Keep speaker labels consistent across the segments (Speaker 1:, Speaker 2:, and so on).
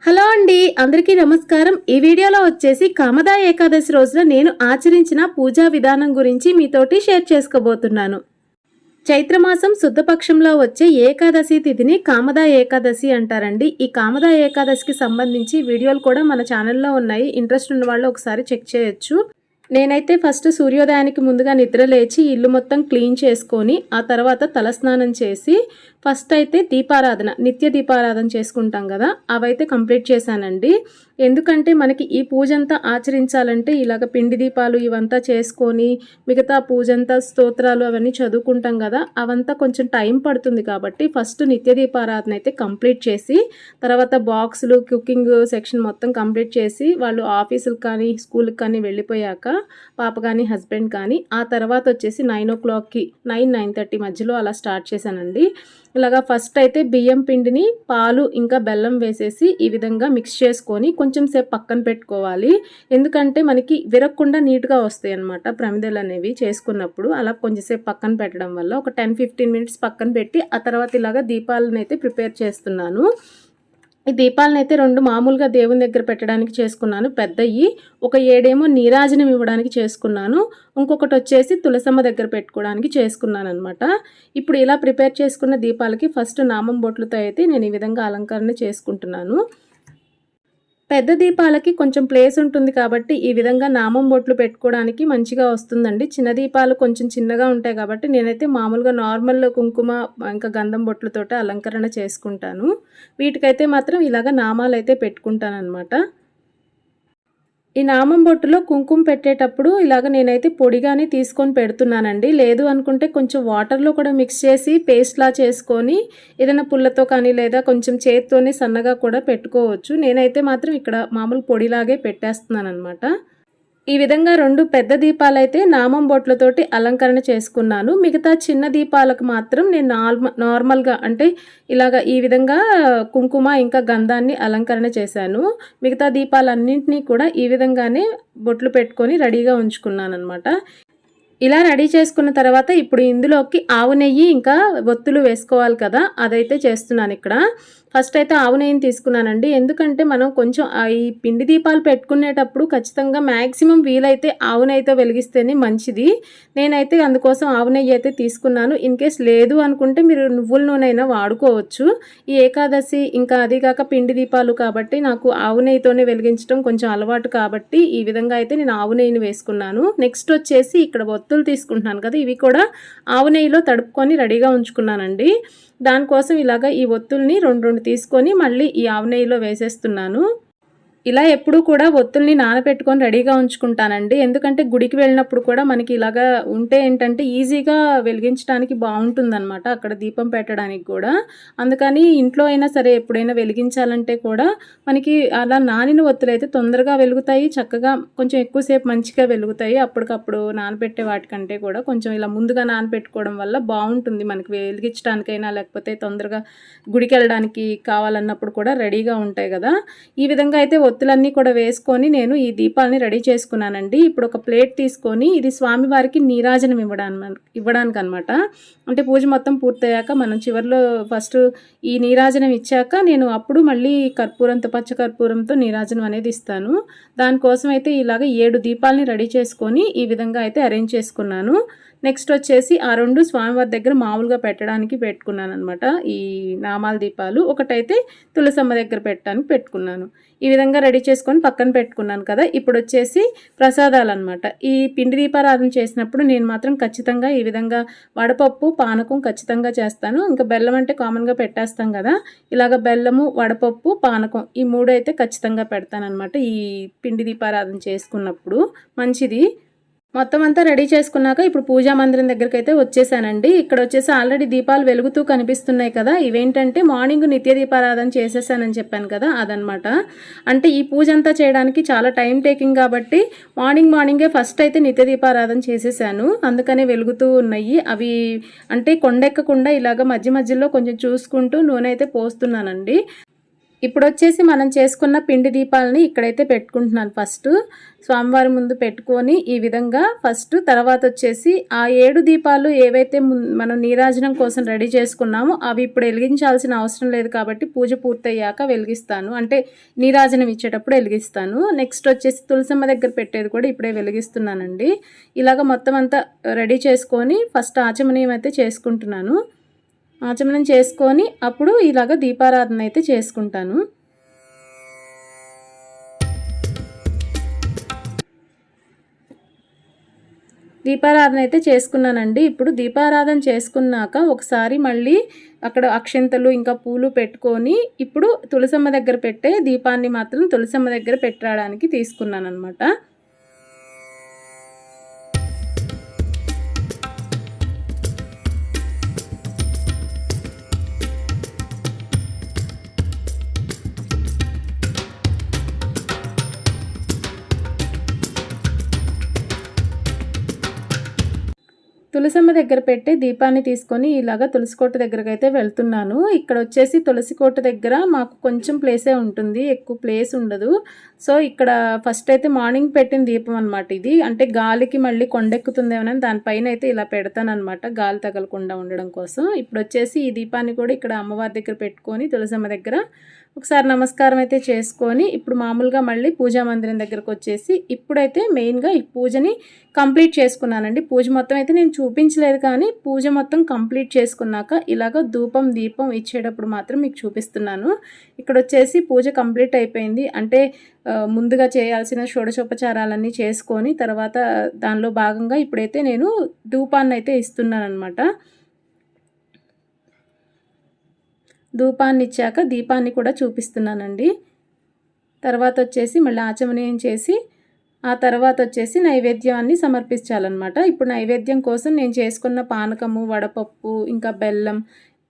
Speaker 1: Hello అండి, అందరికీ నమస్కారం. ఈ వీడియోలో వచ్చేసి కామదా ఏకాదశి రోజున నేను ఆచరించిన పూజా విధానం గురించి మీతోటి షేర్ చేసుకోబోతున్నాను. చైత్రమాసం శుద్ధపక్షంలో వచ్చే ఏకాదశి తిథిని కామదా ఏకాదశి అంటారండి. ఈ కామదా ఏకాదశికి సంబంధించి వీడియోలు కూడా మన ఛానల్లో ఉన్నాయి. ఇంట్రెస్ట్ ఉన్న వాళ్ళు ఒకసారి చెక్ చేయొచ్చు. నేనైతే ఫస్ట్ సూర్యోదయానికి ముందుగా నిద్ర లేచి ఇల్లు మొత్తం క్లీన్ చేసుకొని ఆ తర్వాత తలస్నానం చేసి ఫస్ట్ అయితే దీపారాధన, నిత్య దీపారాధన చేసుకుంటాం కదా, అవైతే కంప్లీట్ చేశానండి. ఎందుకంటే మనకి ఈ పూజ అంతా ఆచరించాలంటే ఇలాగ పిండి దీపాలు ఇవంతా చేసుకొని మిగతా పూజ అంతా స్తోత్రాలు అవన్నీ చదువుకుంటాం కదా, అవంతా కొంచెం టైం పడుతుంది. కాబట్టి ఫస్ట్ నిత్య దీపారాధన అయితే కంప్లీట్ చేసి తర్వాత బాక్సులు కుకింగ్ సెక్షన్ మొత్తం కంప్లీట్ చేసి వాళ్ళు ఆఫీసులకు కానీ స్కూల్కి కానీ వెళ్ళిపోయాక పాప కానీ హస్బెండ్ కానీ ఆ తర్వాత వచ్చేసి 9 o'clockకి 9-9:30 మధ్యలో అలా స్టార్ట్ చేశానండి. ఇలాగా ఫస్ట్ అయితే బియ్యం పిండిని పాలు ఇంకా బెల్లం వేసేసి ఈ విధంగా మిక్స్ చేసుకొని కొంచెం సేపు పక్కన పెట్టుకోవాలి. ఎందుకంటే మనకి విరగకుండా నీట్గా వస్తాయి అన్నమాట ప్రమిదలు అనేవి చేసుకున్నప్పుడు. అలా కొంచెంసేపు పక్కన పెట్టడం వల్ల ఒక 10-15 మినిట్స్ పక్కన పెట్టి ఆ తర్వాత ఇలాగా దీపాలను అయితే ప్రిపేర్ చేస్తున్నాను. ఈ దీపాలను అయితే 2 మామూలుగా దేవుని దగ్గర పెట్టడానికి చేసుకున్నాను పెద్దయి, ఒక 7 నీరాజనం ఇవ్వడానికి చేసుకున్నాను, ఇంకొకటి వచ్చేసి తులసమ్మ దగ్గర పెట్టుకోవడానికి చేసుకున్నాను అనమాట. ఇప్పుడు ఇలా ప్రిపేర్ చేసుకున్న దీపాలకి ఫస్ట్ నామం బొట్లతో అయితే నేను ఈ విధంగా అలంకరణ చేసుకుంటున్నాను. పెద్ద దీపాలకి కొంచెం ప్లేస్ ఉంటుంది కాబట్టి ఈ విధంగా నామం బొట్లు పెట్టుకోవడానికి మంచిగా వస్తుందండి. చిన్న దీపాలు కొంచెం చిన్నగా ఉంటాయి కాబట్టి నేనైతే మామూలుగా నార్మల్ కుంకుమ ఇంకా గంధం బొట్లతోటి అలంకరణ చేసుకుంటాను. వీటికైతే మాత్రం ఇలాగ నామాలు అయితే పెట్టుకుంటాను అనమాట. ఈ నామం బొట్టులో కుంకుమ పెట్టేటప్పుడు ఇలాగ నేనైతే పొడిగానే తీసుకొని పెడుతున్నానండి. లేదు అనుకుంటే కొంచెం వాటర్లో కూడా మిక్స్ చేసి పేస్ట్లా చేసుకొని ఏదైనా పుల్లతో కానీ లేదా కొంచెం చేత్తోనే సన్నగా కూడా పెట్టుకోవచ్చు. నేనైతే మాత్రం ఇక్కడ మామూలు పొడిలాగే పెట్టేస్తున్నాను అనమాట. ఈ విధంగా 2 పెద్ద దీపాలైతే నామం బొట్లతోటి అలంకరణ చేసుకున్నాను. మిగతా చిన్న దీపాలకు మాత్రం నేను నార్మల్గా అంటే ఇలాగ ఈ విధంగా కుంకుమ ఇంకా గంధాన్ని అలంకరణ చేశాను. మిగతా దీపాలన్నింటినీ కూడా ఈ విధంగానే బొట్లు పెట్టుకొని రెడీగా ఉంచుకున్నాను అనమాట. ఇలా రెడీ చేసుకున్న తర్వాత ఇప్పుడు ఇందులోకి ఆవు నెయ్యి ఇంకా ఒత్తులు వేసుకోవాలి కదా, అదైతే చేస్తున్నాను ఇక్కడ. ఫస్ట్ అయితే ఆవు నెయ్యిని తీసుకున్నానండి. ఎందుకంటే మనం కొంచెం ఈ పిండి దీపాలు పెట్టుకునేటప్పుడు ఖచ్చితంగా మ్యాక్సిమం వీలైతే ఆవు నెయ్యితో వెలిగిస్తేనే మంచిది. నేనైతే అందుకోసం ఆవు నెయ్యి అయితే తీసుకున్నాను. ఇన్ కేస్ లేదు అనుకుంటే మీరు నువ్వుల నూనె అయినా వాడుకోవచ్చు. ఈ ఏకాదశి ఇంకా అదిగాక పిండి దీపాలు కాబట్టి నాకు ఆవు నెయ్యితోనే వెలిగించడం కొంచెం అలవాటు కాబట్టి ఈ విధంగా అయితే నేను ఆవు నెయ్యిని వేసుకున్నాను. నెక్స్ట్ వచ్చేసి ఇక్కడ ఒత్తులు తీసుకుంటున్నాను కదా, ఇవి కూడా ఆవు నెయ్యిలో తడుపుకొని రెడీగా ఉంచుకున్నానండి. దానికోసం ఇలాగ ఈ ఒత్తుల్ని 2 తీసుకొని మళ్ళీ ఈ ఆవు నెయ్యిలో వేసేస్తున్నాను. ఇలా ఎప్పుడూ కూడా ఒత్తుల్ని నానబెట్టుకొని రెడీగా ఉంచుకుంటానండి. ఎందుకంటే గుడికి వెళ్ళినప్పుడు కూడా మనకి ఇలాగా ఉంటే ఏంటంటే ఈజీగా వెలిగించడానికి బాగుంటుందన్నమాట, అక్కడ దీపం పెట్టడానికి కూడా. అందుకని ఇంట్లో అయినా సరే ఎప్పుడైనా వెలిగించాలంటే కూడా మనకి అలా నానిన ఒత్తులు అయితే తొందరగా వెలుగుతాయి, చక్కగా కొంచెం ఎక్కువసేపు మంచిగా వెలుగుతాయి. అప్పటికప్పుడు నానబెట్టే వాటికంటే కూడా కొంచెం ఇలా ముందుగా నానబెట్టుకోవడం వల్ల బాగుంటుంది మనకి వెలిగించడానికైనా, లేకపోతే తొందరగా గుడికి వెళ్ళడానికి కావాలన్నప్పుడు కూడా రెడీగా ఉంటాయి కదా. ఈ విధంగా అయితే ఒత్తులన్నీ కూడా వేసుకొని నేను ఈ దీపాలని రెడీ చేసుకున్నానండి. ఇప్పుడు ఒక ప్లేట్ తీసుకొని ఇది స్వామివారికి నీరాజనం ఇవ్వడానికి అనమాట. అంటే పూజ మొత్తం పూర్తయ్యాక మనం చివరిలో ఫస్ట్ ఈ నీరాజనం ఇచ్చాక నేను అప్పుడు మళ్ళీ కర్పూరంతో పచ్చ కర్పూరంతో నీరాజనం అనేది ఇస్తాను. దానికోసం అయితే ఇలాగ 7 దీపాలని రెడీ చేసుకొని ఈ విధంగా అయితే అరేంజ్ చేసుకున్నాను. నెక్స్ట్ వచ్చేసి ఆ 2 స్వామివారి దగ్గర మామూలుగా పెట్టడానికి పెట్టుకున్నాను అనమాట. ఈ నామాల దీపాలు ఒకటైతే తులసమ్మ దగ్గర పెట్టడానికి పెట్టుకున్నాను. ఈ విధంగా రెడీ చేసుకొని పక్కన పెట్టుకున్నాను కదా. ఇప్పుడు వచ్చేసి ప్రసాదాలు అనమాట. ఈ పిండి దీపారాధన చేసినప్పుడు నేను మాత్రం ఖచ్చితంగా ఈ విధంగా వడపప్పు పానకం ఖచ్చితంగా చేస్తాను. ఇంకా బెల్లం అంటే కామన్గా పెట్టేస్తాం కదా, ఇలాగ బెల్లము వడపప్పు పానకం ఈ 3 అయితే ఖచ్చితంగా పెడతాను అనమాట. ఈ పిండి దీపారాధన చేసుకున్నప్పుడు మంచిది. మొత్తం అంతా రెడీ చేసుకున్నాక ఇప్పుడు పూజా మందిరం దగ్గరికి అయితే వచ్చేసానండి. ఇక్కడ వచ్చేసి ఆల్రెడీ దీపాలు వెలుగుతూ కనిపిస్తున్నాయి కదా, ఇవేంటంటే మార్నింగ్ నిత్య దీపారాధన చేసేసానని చెప్పాను కదా, అదనమాట. అంటే ఈ పూజ అంతా చేయడానికి చాలా టైం టేకింగ్ కాబట్టి మార్నింగే ఫస్ట్ అయితే నిత్య దీపారాధన చేసేసాను. అందుకనే వెలుగుతూ ఉన్నాయి అవి. అంటే కొండెక్కకుండా ఇలాగ మధ్య మధ్యలో కొంచెం చూసుకుంటూ నూనె అయితే పోస్తున్నానండి. ఇప్పుడు వచ్చేసి మనం చేసుకున్న పిండి దీపాలని ఇక్కడైతే పెట్టుకుంటున్నాను. ఫస్ట్ స్వామివారి ముందు పెట్టుకొని ఈ విధంగా ఫస్ట్, తర్వాత వచ్చేసి ఆ 7 దీపాలు ఏవైతే మనం నీరాజనం కోసం రెడీ చేసుకున్నామో అవి ఇప్పుడు వెలిగించాల్సిన అవసరం లేదు కాబట్టి పూజ పూర్తయ్యాక వెలిగిస్తాను, అంటే నీరాజనం ఇచ్చేటప్పుడు వెలిగిస్తాను. నెక్స్ట్ వచ్చేసి తులసమ్మ దగ్గర పెట్టేది కూడా ఇప్పుడే వెలిగిస్తున్నానండి. ఇలాగ మొత్తం అంతా రెడీ చేసుకొని ఫస్ట్ ఆచమనీయం అయితే చేసుకుంటున్నాను. ఆచమనం చేసుకొని అప్పుడు ఇలాగ దీపారాధన అయితే చేసుకుంటాను. దీపారాధన అయితే చేసుకున్నానండి. ఇప్పుడు దీపారాధన చేసుకున్నాక ఒకసారి మళ్ళీ అక్కడ అక్షంతలు ఇంకా పూలు పెట్టుకొని ఇప్పుడు తులసమ్మ దగ్గర పెట్టే దీపాన్ని మాత్రం తులసమ్మ దగ్గర పెట్టడానికి తీసుకున్నాను అనమాట. తులసమ్మ దగ్గర పెట్టి దీపాన్ని తీసుకొని ఇలాగ తులసి కోట దగ్గరకు అయితే వెళ్తున్నాను. ఇక్కడ వచ్చేసి తులసి కోట దగ్గర మాకు కొంచెం ప్లేసే ఉంటుంది, ఎక్కువ ప్లేస్ ఉండదు. సో ఇక్కడ ఫస్ట్ అయితే మార్నింగ్ పెట్టిన దీపం అనమాట ఇది. అంటే గాలికి మళ్ళీ కొండెక్కుతుందేమోనని దానిపైన అయితే ఇలా పెడతాను అనమాట, గాలి తగలకుండా ఉండడం కోసం. ఇప్పుడు వచ్చేసి ఈ దీపాన్ని కూడా ఇక్కడ అమ్మవారి దగ్గర పెట్టుకొని తులసమ్మ దగ్గర ఒకసారి నమస్కారం అయితే చేసుకొని ఇప్పుడు మామూలుగా మళ్ళీ పూజా మందిరం దగ్గరకు వచ్చేసి ఇప్పుడైతే మెయిన్గా ఈ పూజని కంప్లీట్ చేసుకున్నానండి. పూజ మొత్తం అయితే నేను చూపించలేదు, కానీ పూజ మొత్తం కంప్లీట్ చేసుకున్నాక ఇలాగ ధూపం దీపం ఇచ్చేటప్పుడు మాత్రం మీకు చూపిస్తున్నాను. ఇక్కడ వచ్చేసి పూజ కంప్లీట్ అయిపోయింది. అంటే ముందుగా చేయాల్సిన షోడశోపచారాలన్నీ చేసుకొని తర్వాత దానిలో భాగంగా ఇప్పుడైతే నేను ధూపాన్ని అయితే ఇస్తున్నాను అనమాట. ధూపాన్ని ఇచ్చాక దీపాన్ని కూడా చూపిస్తున్నానండి. తర్వాత వచ్చేసి మళ్ళీ ఆచమనీయం చేసి ఆ తర్వాత వచ్చేసి నైవేద్యాన్ని సమర్పించాలన్నమాట. ఇప్పుడు నైవేద్యం కోసం నేను చేసుకున్న పానకము, వడపప్పు, ఇంకా బెల్లం,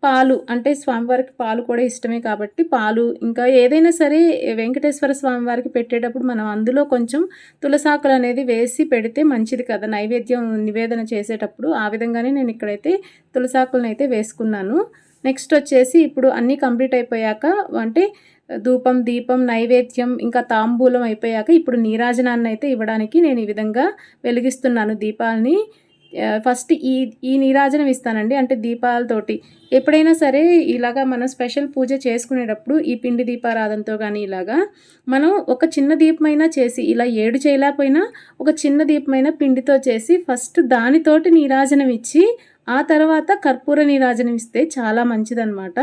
Speaker 1: పాలు, అంటే స్వామివారికి పాలు కూడా ఇష్టమే కాబట్టి పాలు, ఇంకా ఏదైనా సరే వెంకటేశ్వర స్వామివారికి పెట్టేటప్పుడు మనం అందులో కొంచెం తులసాకులు అనేది వేసి పెడితే మంచిది కదా నైవేద్యం నివేదన చేసేటప్పుడు. ఆ విధంగానే నేను ఇక్కడైతే తులసాకులను అయితే వేసుకున్నాను. నెక్స్ట్ వచ్చేసి ఇప్పుడు అన్నీ కంప్లీట్ అయిపోయాక, అంటే ధూపం దీపం నైవేద్యం ఇంకా తాంబూలం అయిపోయాక ఇప్పుడు నీరాజనాన్ని అయితే ఇవ్వడానికి నేను ఈ విధంగా వెలిగిస్తున్నాను దీపాలని. ఫస్ట్ ఈ నీరాజనం ఇస్తానండి, అంటే దీపాలతోటి. ఎప్పుడైనా సరే ఇలాగా మనం స్పెషల్ పూజ చేసుకునేటప్పుడు ఈ పిండి దీపారాధనతో కానీ ఇలాగా మనం ఒక చిన్న దీపమైనా చేసి, ఇలా 7 చేయలేకపోయినా ఒక చిన్న దీపమైన పిండితో చేసి ఫస్ట్ దానితోటి నీరాజనం ఇచ్చి ఆ తర్వాత కర్పూర నీరాజనం ఇస్తే చాలా మంచిదన్నమాట.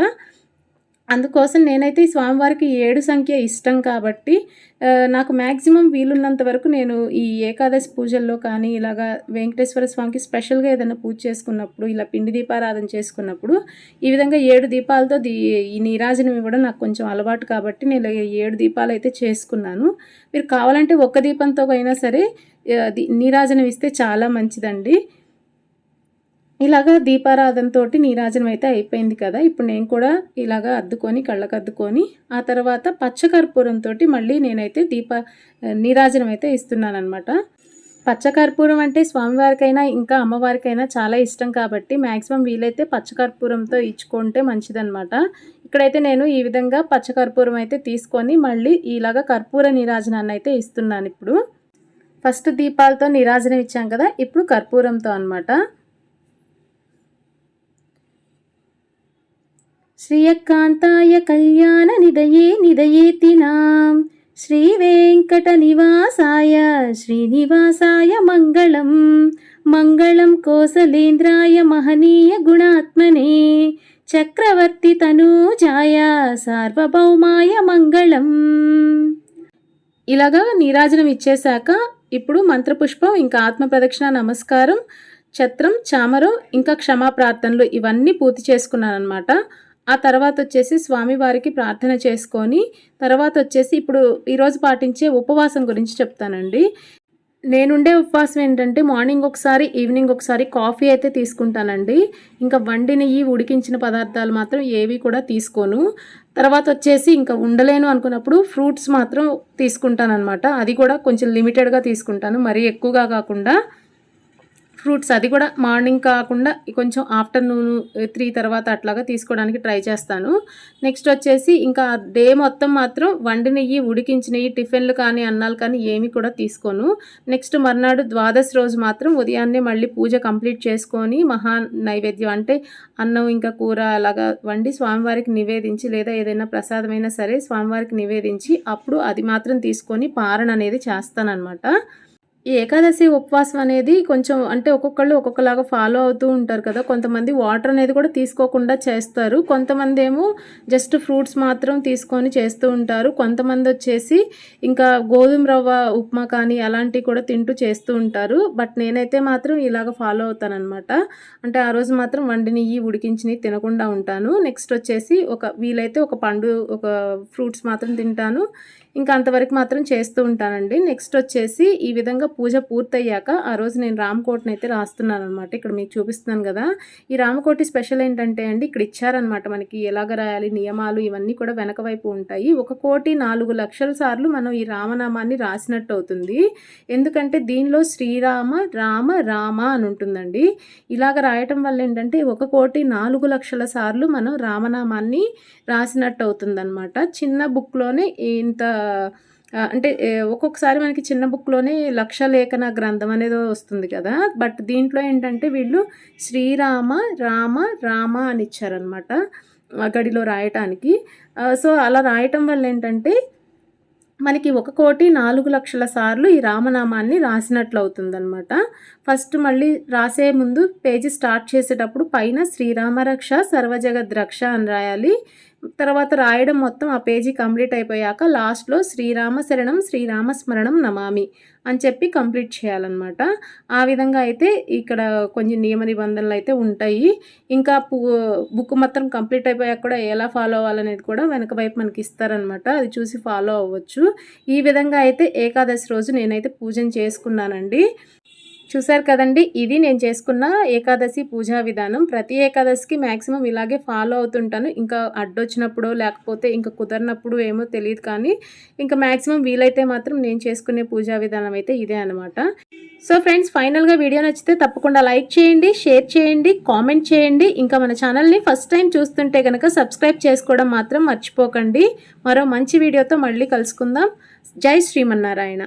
Speaker 1: అందుకోసం నేనైతే ఈ స్వామివారికి 7 సంఖ్య ఇష్టం కాబట్టి నాకు మ్యాక్సిమం వీలున్నంత వరకు నేను ఈ ఏకాదశి పూజల్లో కానీ ఇలాగా వెంకటేశ్వర స్వామికి స్పెషల్గా ఏదైనా పూజ చేసుకున్నప్పుడు, ఇలా పిండి దీపారాధన చేసుకున్నప్పుడు ఈ విధంగా 7 దీపాలతో ఈ నీరాజనం ఇవ్వడం నాకు కొంచెం అలవాటు కాబట్టి నేను 7 దీపాలు అయితే చేసుకున్నాను. మీరు కావాలంటే ఒక్క దీపంతో అయినా సరే నీరాజనం ఇస్తే చాలా మంచిదండి. ఇలాగా దీపారాధనతో నీరాజనం అయితే అయిపోయింది కదా. ఇప్పుడు నేను కూడా ఇలాగా అద్దుకొని కళ్ళకు అద్దుకొని ఆ తర్వాత పచ్చకర్పూరంతో మళ్ళీ నేనైతే నీరాజనం అయితే ఇస్తున్నాను అనమాట. పచ్చకర్పూరం అంటే స్వామివారికైనా ఇంకా అమ్మవారికైనా చాలా ఇష్టం కాబట్టి మ్యాక్సిమం వీలైతే పచ్చకర్పూరంతో ఇచ్చుకుంటే మంచిదన్నమాట. ఇక్కడైతే నేను ఈ విధంగా పచ్చకర్పూరం అయితే తీసుకొని మళ్ళీ ఇలాగా కర్పూర నీరాజనాన్ని అయితే ఇస్తున్నాను. ఇప్పుడు ఫస్ట్ దీపాలతో నీరాజనం ఇచ్చాం కదా, ఇప్పుడు కర్పూరంతో అనమాట. శ్రీయకాంతాయ కళ్యాణ నిదయే నిదయేతినాం శ్రీ వెంకట నివాసాయ శ్రీనివాసాయ మంగళం మంగళం కోసలేంద్రాయ మహనీయ గుణాత్మనే చక్రవర్తి తనూజాయ సార్వభౌమాయ మంగళం. ఇలాగా నీరాజనం ఇచ్చేశాక ఇప్పుడు మంత్రపుష్పం, ఇంకా ఆత్మ ప్రదక్షిణ, నమస్కారం, ఛత్రం, చామరం, ఇంకా క్షమా ప్రార్థనలు ఇవన్నీ పూర్తి చేసుకున్నాను అనమాట. ఆ తర్వాత వచ్చేసి స్వామివారికి ప్రార్థన చేసుకొని తర్వాత వచ్చేసి ఇప్పుడు ఈరోజు పాటించే ఉపవాసం గురించి చెప్తానండి. నేనుండే ఉపవాసం ఏంటంటే మార్నింగ్ ఒకసారి ఈవినింగ్ ఒకసారి కాఫీ అయితే తీసుకుంటానండి. ఇంకా వండినవి ఉడికించిన పదార్థాలు మాత్రం ఏవి కూడా తీసుకోను. తర్వాత వచ్చేసి ఇంకా ఉండలేను అనుకున్నప్పుడు ఫ్రూట్స్ మాత్రం తీసుకుంటాను అనమాట. అది కూడా కొంచెం లిమిటెడ్గా తీసుకుంటాను, మరీ ఎక్కువగా కాకుండా. ఫ్రూట్స్ అది కూడా మార్నింగ్ కాకుండా కొంచెం ఆఫ్టర్నూన్ 3 తర్వాత అట్లాగా తీసుకోవడానికి ట్రై చేస్తాను. నెక్స్ట్ వచ్చేసి ఇంకా డే మొత్తం మాత్రం వండినయి, ఉడికించినయి టిఫిన్లు కానీ, అన్నాలు కానీ ఏమి కూడా తీసుకోను. నెక్స్ట్ మర్నాడు ద్వాదశి రోజు మాత్రం ఉదయాన్నే మళ్ళీ పూజ కంప్లీట్ చేసుకొని మహా నైవేద్యం అంటే అన్నం ఇంకా కూర అలాగా వండి స్వామివారికి నివేదించి, లేదా ఏదైనా ప్రసాదమైనా సరే స్వామివారికి నివేదించి అప్పుడు అది మాత్రం తీసుకొని పారణ అనేది చేస్తానన్నమాట. ఈ ఏకాదశి ఉపవాసం అనేది కొంచెం అంటే ఒక్కొక్కళ్ళు ఒక్కొక్కలాగా ఫాలో అవుతూ ఉంటారు కదా. కొంతమంది వాటర్ అనేది కూడా తీసుకోకుండా చేస్తారు. కొంతమంది ఏమో జస్ట్ ఫ్రూట్స్ మాత్రం తీసుకొని చేస్తూ ఉంటారు. కొంతమంది వచ్చేసి ఇంకా గోధుమ రవ్వ ఉప్మా కానీ అలాంటివి కూడా తింటూ చేస్తూ ఉంటారు. బట్ నేనైతే మాత్రం ఇలాగ ఫాలో అవుతానన్నమాట. అంటే ఆ రోజు మాత్రం వండినవి ఉడికించినవి తినకుండా ఉంటాను. నెక్స్ట్ వచ్చేసి వీలైతే ఒక పండు, ఒక ఫ్రూట్స్ మాత్రం తింటాను. ఇంకా అంతవరకు మాత్రం చేస్తూ ఉంటానండి. నెక్స్ట్ వచ్చేసి ఈ విధంగా పూజ పూర్తయ్యాక ఆ రోజు నేను రామకోటిని అయితే రాస్తున్నాను అనమాట. ఇక్కడ మీకు చూపిస్తున్నాను కదా. ఈ రామకోటి స్పెషల్ ఏంటంటే అండి, ఇక్కడ ఇచ్చారనమాట మనకి ఎలాగ రాయాలి, నియమాలు ఇవన్నీ కూడా వెనక వైపు ఉంటాయి. 1,04,00,000 సార్లు మనం ఈ రామనామాన్ని రాసినట్టు అవుతుంది. ఎందుకంటే దీనిలో శ్రీరామ, రామ, రామ అని ఉంటుందండి. ఇలాగ రాయటం వల్ల ఏంటంటే 1,04,00,000 సార్లు మనం రామనామాన్ని రాసినట్టు అవుతుందన్నమాట. చిన్న బుక్లోనే ఇంత అంటే ఒక్కొక్కసారి మనకి చిన్న బుక్లోనే లక్షలేఖన గ్రంథం అనేది వస్తుంది కదా. బట్ దీంట్లో ఏంటంటే వీళ్ళు శ్రీరామ, రామ, రామ అని ఇచ్చారనమాట గడిలో రాయటానికి. సో అలా రాయటం వల్ల ఏంటంటే మనకి 1,04,00,000 సార్లు ఈ రామనామాన్ని రాసినట్లు అవుతుందన్నమాట. ఫస్ట్ మళ్ళీ రాసే ముందు పేజీ స్టార్ట్ చేసేటప్పుడు పైన శ్రీరామరక్ష సర్వజగద్రక్ష అని రాయాలి. తర్వాత రాయడం మొత్తం ఆ పేజీ కంప్లీట్ అయిపోయాక లాస్ట్లో శ్రీరామ శరణం శ్రీరామ స్మరణం నమామి అని చెప్పి కంప్లీట్ చేయాలన్నమాట. ఆ విధంగా అయితే ఇక్కడ కొంచెం నియమ నిబంధనలు అయితే ఉంటాయి. ఇంకా బుక్ మొత్తం కంప్లీట్ అయిపోయాక కూడా ఎలా ఫాలో అవ్వాలనేది కూడా వెనక వైపు మనకి ఇస్తారనమాట. అది చూసి ఫాలో అవ్వచ్చు. ఈ విధంగా అయితే ఏకాదశి రోజు నేనైతే పూజను చేసుకున్నానండి. చూసారు కదండి, ఇది నేను చేసుకున్న ఏకాదశి పూజా విధానం. ప్రతి ఏకాదశికి మ్యాక్సిమం ఇలాగే ఫాలో అవుతుంటాను. ఇంకా అడ్డొచ్చినప్పుడు లేకపోతే ఇంకా కుదరినప్పుడు ఏమో తెలియదు, కానీ ఇంకా మ్యాక్సిమం వీలైతే మాత్రం నేను చేసుకునే పూజా విధానం అయితే ఇదే అనమాట. సో ఫ్రెండ్స్, ఫైనల్గా వీడియో నచ్చితే తప్పకుండా లైక్ చేయండి, షేర్ చేయండి, కామెంట్ చేయండి. ఇంకా మన ఛానల్ని ఫస్ట్ టైం చూస్తుంటే కనుక సబ్స్క్రైబ్ చేసుకోవడం మాత్రం మర్చిపోకండి. మరో మంచి వీడియోతో మళ్ళీ కలుసుకుందాం. జై శ్రీమన్నారాయణ.